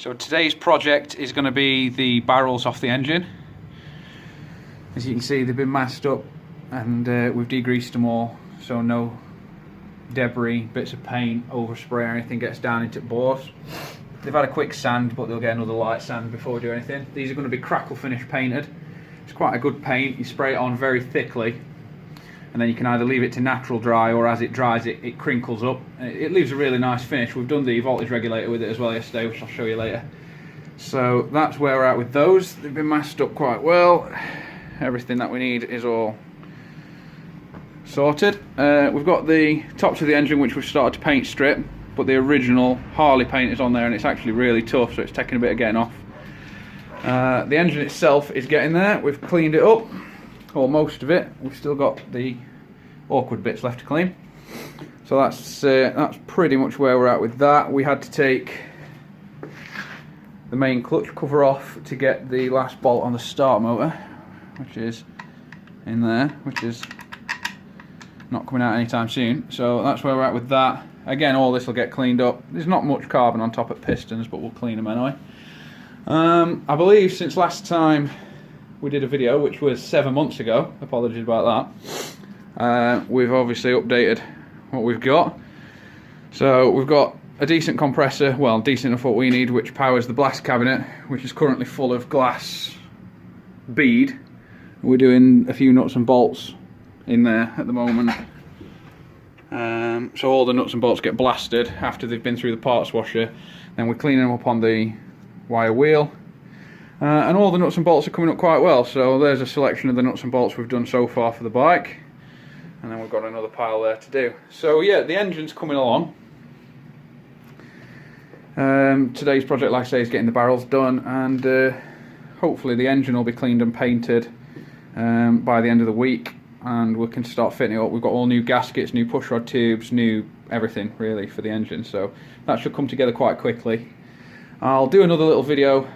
So today's project is going to be the barrels off the engine. As you can see, they've been masked up and we've degreased them all, so no debris, bits of paint, overspray or anything gets down into the bores. They've had a quick sand, but they'll get another light sand before we do anything. These are going to be crackle finish painted. It's quite a good paint. You spray it on very thickly and then you can either leave it to natural dry, or as it dries it crinkles up. It leaves a really nice finish. We've done the voltage regulator with it as well yesterday, which I'll show you later. So that's where we're at with those. They've been masked up quite well. Everything that we need is all sorted. We've got the tops of the engine which we've started to paint strip, but the original Harley paint is on there and it's actually really tough, so it's taking a bit of getting off. The engine itself is getting there. We've cleaned it up, or most of it. We've still got the awkward bits left to clean. So that's pretty much where we're at with that. We had to take the main clutch cover off to get the last bolt on the start motor, which is in there, which is not coming out anytime soon. So that's where we're at with that. Again, all this will get cleaned up. There's not much carbon on top of pistons, but we'll clean them anyway. I believe since last time we did a video, which was 7 months ago, apologies about that, we've obviously updated what we've got. So we've got a decent compressor, well, decent enough what we need, which powers the blast cabinet, which is currently full of glass bead. We're doing a few nuts and bolts in there at the moment. So all the nuts and bolts get blasted after they've been through the parts washer. Then we're cleaning them up on the wire wheel. And all the nuts and bolts are coming up quite well. So there's a selection of the nuts and bolts we've done so far for the bike. And then we've got another pile there to do. So yeah, the engine's coming along. Today's project, like I say, is getting the barrels done, and hopefully the engine will be cleaned and painted by the end of the week, and we can start fitting it up. We've got all new gaskets, new pushrod tubes, new everything really for the engine, so that should come together quite quickly. I'll do another little video.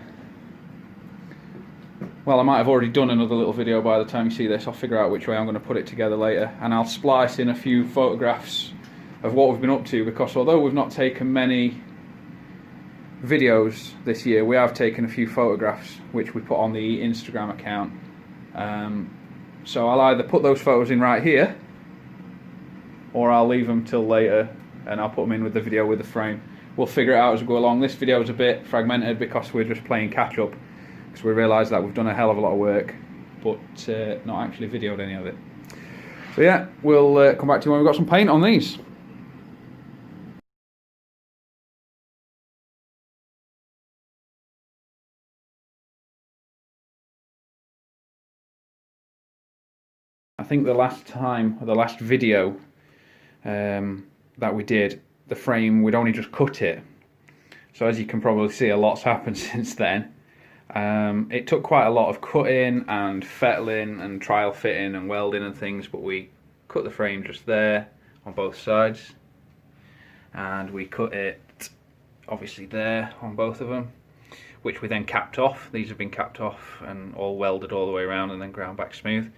Well, I might have already done another little video by the time you see this. I'll figure out which way I'm going to put it together later, and I'll splice in a few photographs of what we've been up to, because although we've not taken many videos this year, we have taken a few photographs which we put on the Instagram account. So I'll either put those photos in right here, or I'll leave them till later and I'll put them in with the video with the frame. We'll figure it out as we go along. This video is a bit fragmented because we're just playing catch up, because we realise that we've done a hell of a lot of work but not actually videoed any of it. So yeah, we'll come back to you when we've got some paint on these. I think the last time, or the last video that we did, the frame, we'd only just cut it. So as you can probably see, a lot's happened since then. It took quite a lot of cutting and fettling and trial fitting and welding and things, but we cut the frame just there on both sides. And we cut it obviously there on both of them, which we then capped off. These have been capped off and all welded all the way around and then ground back smooth.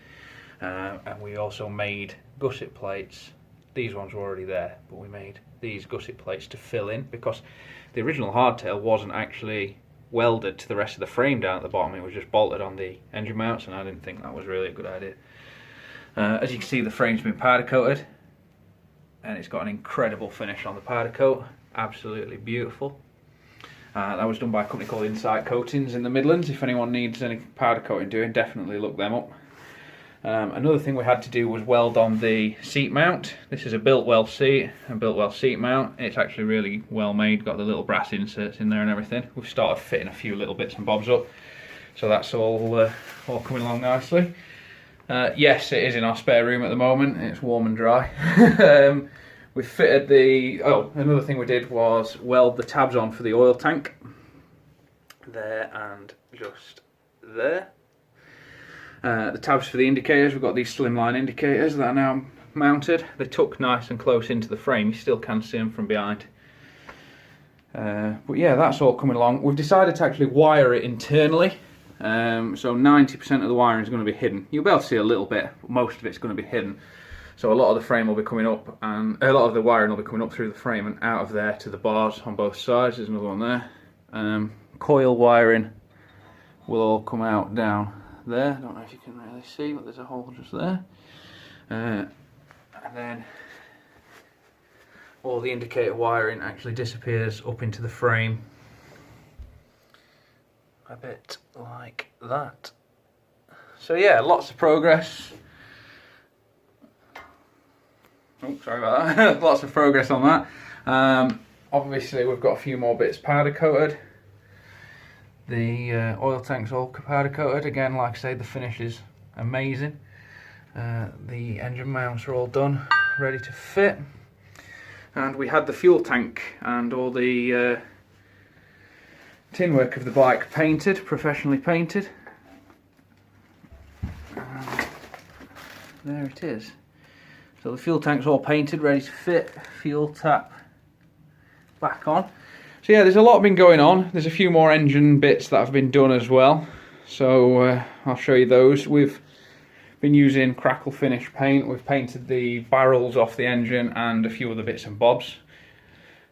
And we also made gusset plates. These ones were already there, but we made these gusset plates to fill in, because the original hardtail wasn't actually welded to the rest of the frame down at the bottom. It was just bolted on the engine mounts, and I didn't think that was really a good idea. As you can see, the frame's been powder coated and it's got an incredible finish on the powder coat. Absolutely beautiful. That was done by a company called Insight Coatings in the Midlands. If anyone needs any powder coating doing, definitely look them up. Another thing we had to do was weld on the seat mount. This is a Biltwell seat, a Biltwell seat mount. It's actually really well made, got the little brass inserts in there and everything. We've started fitting a few little bits and bobs up, so that's all coming along nicely. Yes, it is in our spare room at the moment. It's warm and dry. We fitted the... Oh, another thing we did was weld the tabs on for the oil tank. There and just there. The tabs for the indicators, we've got these slimline indicators that are now mounted. They tuck nice and close into the frame. You still can see them from behind. But yeah, that's all coming along. We've decided to actually wire it internally. So 90% of the wiring is going to be hidden. You'll be able to see a little bit, but most of it's going to be hidden. So a lot of the frame will be coming up, and a lot of the wiring will be coming up through the frame and out of there to the bars on both sides. There's another one there. Coil wiring will all come out down there. I don't know if you can really see, but there's a hole just there. And then all the indicator wiring actually disappears up into the frame, a bit like that. So yeah, lots of progress. Oh, sorry about that. Lots of progress on that. Obviously we've got a few more bits powder coated. The oil tank's all powder coated. Again, like I say, the finish is amazing. The engine mounts are all done, ready to fit. And we had the fuel tank and all the tin work of the bike painted, professionally painted. There it is. So the fuel tank's all painted, ready to fit. Fuel tap back on. So yeah, there's a lot been going on. There's a few more engine bits that have been done as well. So I'll show you those. We've been using crackle finish paint. We've painted the barrels off the engine and a few other bits and bobs.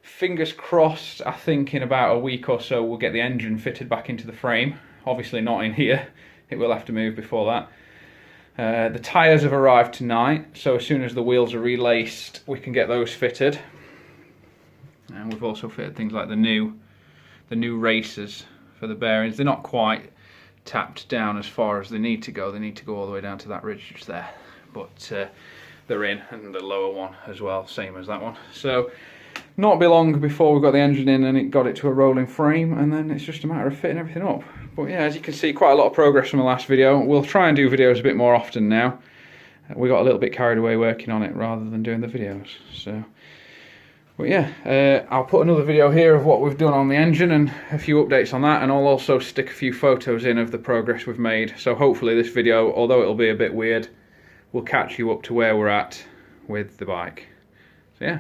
Fingers crossed, I think in about a week or so we'll get the engine fitted back into the frame. Obviously not in here. It will have to move before that. The tyres have arrived tonight, so as soon as the wheels are relaced we can get those fitted. And we've also fitted things like the new racers for the bearings. They're not quite tapped down as far as they need to go. They need to go all the way down to that ridge just there, but they're in, and the lower one as well, same as that one. So not be long before we've got the engine in and it got it to a rolling frame, and then it's just a matter of fitting everything up. But yeah, as you can see, quite a lot of progress from the last video. We'll try and do videos a bit more often now. We got a little bit carried away working on it rather than doing the videos. So, but yeah, I'll put another video here of what we've done on the engine and a few updates on that, and I'll also stick a few photos in of the progress we've made. So hopefully this video, although it'll be a bit weird, will catch you up to where we're at with the bike. So yeah.